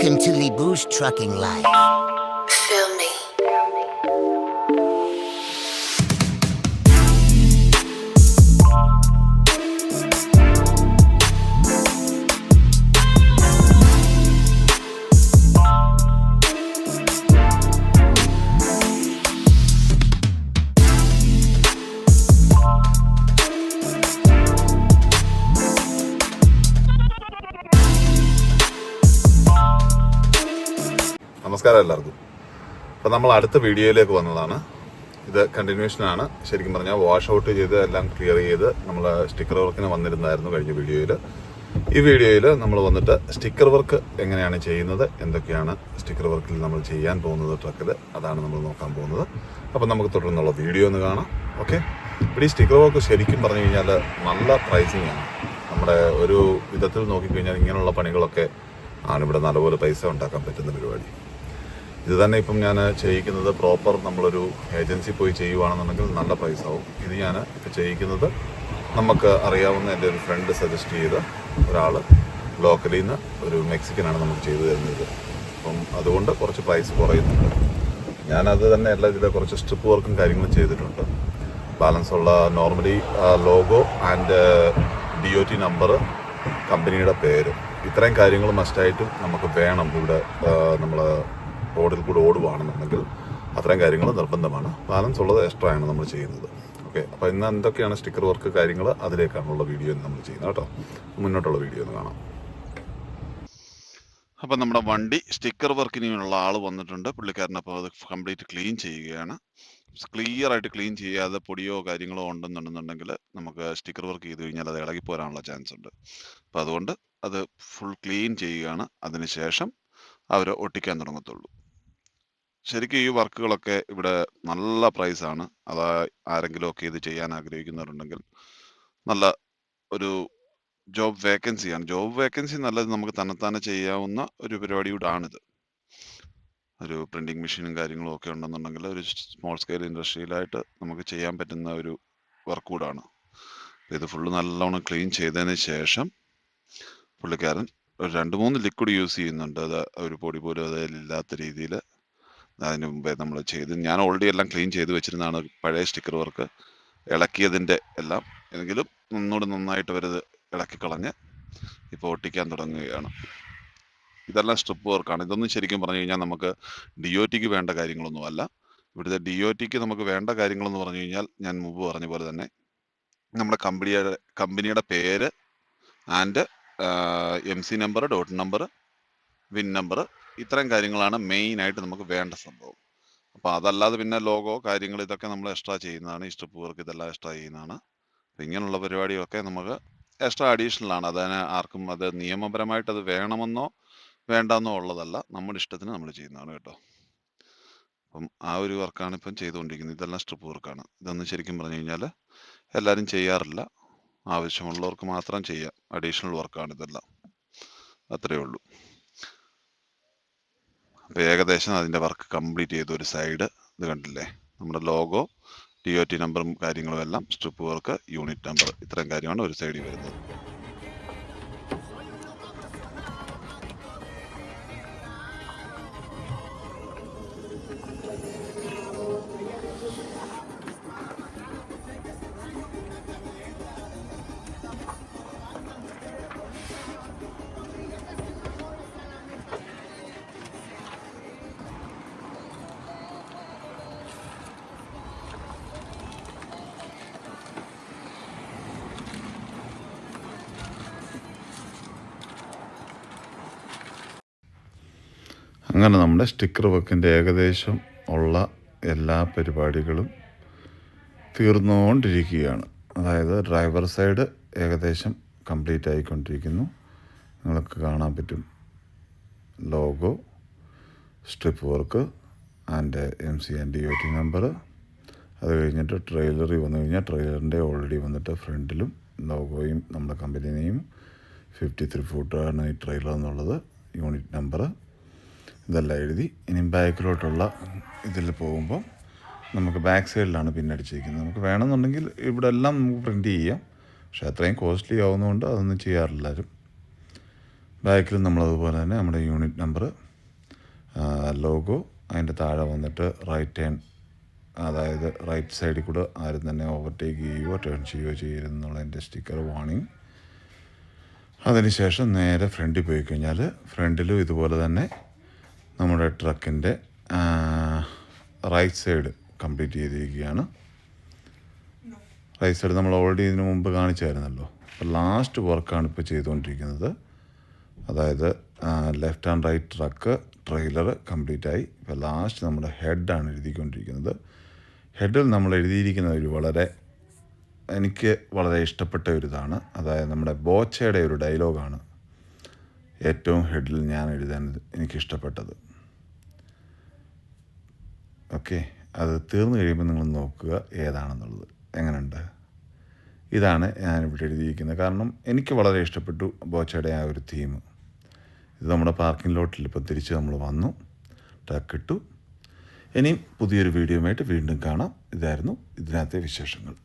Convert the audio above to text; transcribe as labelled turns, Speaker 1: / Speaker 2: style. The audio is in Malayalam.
Speaker 1: Welcome to Lebu's Trucking Life. Feel me.
Speaker 2: നമസ്കാരം എല്ലാവർക്കും. അപ്പോൾ നമ്മൾ അടുത്ത വീഡിയോയിലേക്ക് വന്നതാണ്. ഇത് കണ്ടിന്യൂഷനാണ്. ശരിക്കും പറഞ്ഞാൽ വാഷ് ഔട്ട് ചെയ്ത് എല്ലാം ക്ലിയർ ചെയ്ത് നമ്മൾ സ്റ്റിക്കർ വർക്കിന് വന്നിരുന്നായിരുന്നു കഴിഞ്ഞ വീഡിയോയിൽ. ഈ വീഡിയോയിൽ നമ്മൾ വന്നിട്ട് സ്റ്റിക്കർ വർക്ക് എങ്ങനെയാണ് ചെയ്യുന്നത്, എന്തൊക്കെയാണ് സ്റ്റിക്കർ വർക്കിൽ നമ്മൾ ചെയ്യാൻ പോകുന്നത് ട്രക്കിൽ, അതാണ് നമ്മൾ നോക്കാൻ പോകുന്നത്. അപ്പോൾ നമുക്ക് തുടർന്നുള്ള വീഡിയോ ഒന്ന് കാണാം. ഓക്കെ. ഇവിടെ ഈ സ്റ്റിക്കർ വർക്ക് ശരിക്കും പറഞ്ഞു കഴിഞ്ഞാൽ നല്ല പ്രൈസിങ് ആണ്. നമ്മുടെ ഒരു വിധത്തിൽ നോക്കിക്കഴിഞ്ഞാൽ ഇങ്ങനെയുള്ള പണികളൊക്കെ ആണ് ഇവിടെ നല്ലപോലെ പൈസ ഉണ്ടാക്കാൻ പറ്റുന്ന പരിപാടി. ഇത് തന്നെ ഇപ്പം ഞാൻ ചെയ്യിക്കുന്നത് പ്രോപ്പർ നമ്മളൊരു ഏജൻസി പോയി ചെയ്യുവാണെന്നുണ്ടെങ്കിൽ നല്ല പൈസ ആവും. ഇത് ഞാൻ ഇപ്പം ചെയ്യിക്കുന്നത് നമുക്ക് അറിയാവുന്ന എൻ്റെ ഒരു ഫ്രണ്ട് സജസ്റ്റ് ചെയ്ത ഒരാൾ ലോക്കലിൽ നിന്ന്, ഒരു മെക്സിക്കനാണ് നമുക്ക് ചെയ്തു തരുന്നത്. അപ്പം അതുകൊണ്ട് കുറച്ച് പ്രൈസ് കുറയുന്നുണ്ട്. ഞാനത് തന്നെ എല്ലാ ഇതിലെ കുറച്ച് സ്ട്രിപ്പ് വർക്കും കാര്യങ്ങളും ചെയ്തിട്ടുണ്ട്. ബാലൻസ് ഉള്ള normally logo and DOT number, കമ്പനിയുടെ പേര്, ഇത്രയും കാര്യങ്ങൾ മസ്റ്റായിട്ടും നമുക്ക് വേണം. ഇവിടെ നമ്മൾ റോഡിൽ കൂടെ ഓടുവാണെന്നുണ്ടെങ്കിൽ അത്രയും കാര്യങ്ങൾ നിർബന്ധമാണ്. ബാലൻസ് ഉള്ളത് എക്സ്ട്രാ ആണ് നമ്മൾ ചെയ്യുന്നത്. ഓക്കെ. അപ്പോൾ ഇന്ന് എന്തൊക്കെയാണ് സ്റ്റിക്കർ വർക്ക് കാര്യങ്ങൾ, അതിലേക്കാണുള്ള വീഡിയോ നമ്മൾ ചെയ്യുന്നത് കേട്ടോ. മുന്നോട്ടുള്ള വീഡിയോ ഒന്ന് കാണാം. അപ്പം നമ്മുടെ വണ്ടി സ്റ്റിക്കർ വർക്കിനുള്ള ആൾ വന്നിട്ടുണ്ട്. പുള്ളിക്കാരൻ അപ്പോൾ അത് കംപ്ലീറ്റ് ക്ലീൻ ചെയ്യുകയാണ്. ക്ലിയർ ആയിട്ട് ക്ലീൻ ചെയ്യാതെ പൊടിയോ കാര്യങ്ങളോ ഉണ്ടെന്നുണ്ടെന്നുണ്ടെങ്കിൽ നമുക്ക് സ്റ്റിക്കർ വർക്ക് ചെയ്ത് കഴിഞ്ഞാൽ അത് ഇളകിപ്പോരാനുള്ള ചാൻസ് ഉണ്ട്. അപ്പം അതുകൊണ്ട് അത് ഫുൾ ക്ലീൻ ചെയ്യുകയാണ്. അതിനുശേഷം അവർ ഒട്ടിക്കാൻ തുടങ്ങത്തുള്ളൂ. ശരിക്കും ഈ വർക്കുകളൊക്കെ ഇവിടെ നല്ല പ്രൈസാണ്. അതാ ആരെങ്കിലുമൊക്കെ ഇത് ചെയ്യാൻ ആഗ്രഹിക്കുന്നവരുണ്ടെങ്കിൽ നല്ല ഒരു ജോബ് വേക്കൻസിയാണ്. ജോബ് വേക്കൻസി നല്ലത്, നമുക്ക് തന്നെത്താനെ ചെയ്യാവുന്ന ഒരു പരിപാടി കൂടെ ആണിത്. ഒരു പ്രിന്റിംഗ് മെഷീനും കാര്യങ്ങളും ഒക്കെ ഉണ്ടെന്നുണ്ടെങ്കിൽ ഒരു സ്മോൾ സ്കെയിൽ ഇൻഡസ്ട്രിയിലായിട്ട് നമുക്ക് ചെയ്യാൻ പറ്റുന്ന ഒരു വർക്ക് കൂടാണ്. ഇത് ഫുള്ള് നല്ലോണം ക്ലീൻ ചെയ്തതിന് ശേഷം പുള്ളിക്കാരൻ ഒരു 2-3 ലിക്വിഡ് യൂസ് ചെയ്യുന്നുണ്ട്. അത് ഒരു പൊടി പോലും അതിലില്ലാത്ത രീതിയിൽ. അതിന് മുമ്പേ നമ്മൾ ഞാൻ ഓൾറെഡി എല്ലാം ക്ലീൻ ചെയ്ത് വെച്ചിരുന്നതാണ്. പഴയ സ്റ്റിക്കർ വർക്ക് ഇളക്കിയതിൻ്റെ എല്ലാം, എങ്കിലും ഒന്നുകൂടി നന്നായിട്ട് വരുത് ഇളക്കി കളഞ്ഞ് ഇപ്പോൾ ഒട്ടിക്കാൻ തുടങ്ങുകയാണ്. ഇതെല്ലാം സ്ട്രിപ്പ് വർക്കാണ്. ഇതൊന്നും ശരിക്കും പറഞ്ഞു കഴിഞ്ഞാൽ നമുക്ക് DOTക്ക് വേണ്ട കാര്യങ്ങളൊന്നും അല്ല. ഇവിടുത്തെ DOTക്ക് നമുക്ക് വേണ്ട കാര്യങ്ങളെന്ന് പറഞ്ഞു കഴിഞ്ഞാൽ ഞാൻ മുമ്പ് പറഞ്ഞ പോലെ തന്നെ നമ്മുടെ കമ്പനിയുടെ പേര് and MC number, dot number, win number, ഇത്രയും കാര്യങ്ങളാണ് മെയിനായിട്ട് നമുക്ക് വേണ്ട സംഭവം. അപ്പോൾ അതല്ലാതെ പിന്നെ ലോഗോ കാര്യങ്ങൾ ഇതൊക്കെ നമ്മൾ എക്സ്ട്രാ ചെയ്യുന്നതാണ്. ഈ സ്ട്രിപ്പ് വർക്ക് ഇതെല്ലാം എക്സ്ട്രാ ചെയ്യുന്നതാണ്. അപ്പോൾ ഇങ്ങനെയുള്ള പരിപാടികളൊക്കെ നമുക്ക് എക്സ്ട്രാ അഡീഷണൽ ആണ്. അതിന് ആർക്കും അത് നിയമപരമായിട്ട് അത് വേണമെന്നോ വേണ്ടെന്നോ ഉള്ളതല്ല. നമ്മുടെ ഇഷ്ടത്തിന് നമ്മൾ ചെയ്യുന്നതാണ് കേട്ടോ. അപ്പം ആ ഒരു വർക്കാണ് ഇപ്പം ചെയ്തുകൊണ്ടിരിക്കുന്നത്. ഇതെല്ലാം സ്ട്രിപ്പ് വർക്കാണ്. ഇതൊന്നും ശരിക്കും പറഞ്ഞു കഴിഞ്ഞാൽ എല്ലാവരും ചെയ്യാറില്ല. ആവശ്യമുള്ളവർക്ക് മാത്രം ചെയ്യാം. അഡീഷണൽ വർക്കാണ് ഇതെല്ലാം. അത്രയേ ഉള്ളൂ. അപ്പോൾ ഏകദേശം അതിൻ്റെ വർക്ക് കംപ്ലീറ്റ് ചെയ്തു. ഒരു സൈഡ് ഇത് കണ്ടില്ലേ, നമ്മുടെ ലോഗോ, DOT നമ്പറും കാര്യങ്ങളും എല്ലാം, സ്ട്രിപ്പ് വർക്ക്, യൂണിറ്റ് നമ്പർ, ഇത്രയും കാര്യമാണ് ഒരു സൈഡിൽ വരുന്നത്. അങ്ങനെ നമ്മുടെ സ്റ്റിക്കർ വർക്കിൻ്റെ ഏകദേശം ഉള്ള എല്ലാ പരിപാടികളും തീർന്നുകൊണ്ടിരിക്കുകയാണ്. അതായത് ഡ്രൈവർ സൈഡ് ഏകദേശം കംപ്ലീറ്റ് ആയിക്കൊണ്ടിരിക്കുന്നു. നിങ്ങൾക്ക് കാണാൻ പറ്റും logo, strip work and MC and DOT number. അത് കഴിഞ്ഞിട്ട് ട്രെയിലറിൽ വന്നു കഴിഞ്ഞാൽ ട്രെയിലറിൻ്റെ ഓൾറെഡി വന്നിട്ട് ഫ്രണ്ടിലും ലോഗോയും നമ്മുടെ കമ്പനിനെയും 53 ഫൂട്ടാണ് ഈ ട്രെയിലർ എന്നുള്ളത്, യൂണിറ്റ് നമ്പർ, ഇതെല്ലാം എഴുതി. ഇനി ബാക്കിലോട്ടുള്ള ഇതിൽ പോകുമ്പോൾ നമുക്ക് ബാക്ക് സൈഡിലാണ് പിന്നടിച്ചിരിക്കുന്നത്. നമുക്ക് വേണമെന്നുണ്ടെങ്കിൽ ഇവിടെ എല്ലാം നമുക്ക് പ്രിൻറ്റ് ചെയ്യാം. പക്ഷേ അത്രയും കോസ്റ്റ്ലി ആവുന്നതുകൊണ്ട് അതൊന്നും ചെയ്യാറില്ല ആരും.
Speaker 3: ബാക്കിൽ നമ്മളതുപോലെ തന്നെ നമ്മുടെ യൂണിറ്റ് നമ്പർ, ലോഗോ, അതിൻ്റെ താഴെ വന്നിട്ട് റൈറ്റ് ഹാൻഡ്, അതായത് റൈറ്റ് സൈഡിൽ കൂടെ ആരും തന്നെ ഓവർടേക്ക് ചെയ്യുകയോ ടേൺ ചെയ്യുകയോ ചെയ്യരുതെന്നുള്ളതിൻ്റെ സ്റ്റിക്കർ വാർണിംഗ്. അതിനുശേഷം നേരെ ഫ്രണ്ടിൽ പോയി കഴിഞ്ഞാൽ ഫ്രണ്ടിലും ഇതുപോലെ തന്നെ നമ്മുടെ ട്രക്കിൻ്റെ റൈറ്റ് സൈഡ് കംപ്ലീറ്റ് ചെയ്തിരിക്കുകയാണ്. റൈറ്റ് സൈഡ് നമ്മൾ ഓൾറെഡി ഇതിനു മുമ്പ് കാണിച്ചായിരുന്നല്ലോ. അപ്പോൾ ലാസ്റ്റ് വർക്കാണ് ഇപ്പോൾ ചെയ്തുകൊണ്ടിരിക്കുന്നത്. അതായത് left and right truck, trailer complete ആയി. ഇപ്പോൾ ലാസ്റ്റ് നമ്മുടെ ഹെഡാണ് എഴുതിക്കൊണ്ടിരിക്കുന്നത്. ഹെഡിൽ നമ്മൾ എഴുതിയിരിക്കുന്ന ഒരു എനിക്ക് വളരെ ഇഷ്ടപ്പെട്ട ഒരു ഇതാണ്. അതായത് നമ്മുടെ ബോച്ചയുടെ ഒരു ഡയലോഗാണ് ഏറ്റവും ഹെഡിൽ ഞാൻ എഴുതാൻ എനിക്കിഷ്ടപ്പെട്ടത്. ഓക്കെ, അത് തീർന്നു കഴിയുമ്പോൾ നിങ്ങൾ നോക്കുക ഏതാണെന്നുള്ളത്. എങ്ങനെയുണ്ട്? ഇതാണ് ഞാനിവിടെ എഴുതിയിരിക്കുന്നത്. കാരണം എനിക്ക് വളരെ ഇഷ്ടപ്പെട്ടു ബോച്ചയുടെ ആ ഒരു തീം. ഇത് നമ്മുടെ പാർക്കിംഗ് ലോട്ടിൽ ഇപ്പോൾ തിരിച്ച് നമ്മൾ വന്നു, ട്രക്ക് ഇട്ടു. ഇനിയും പുതിയൊരു വീഡിയോയുമായിട്ട് വീണ്ടും കാണാം. ഇതായിരുന്നു ഇതിനകത്തെ വിശേഷങ്ങൾ.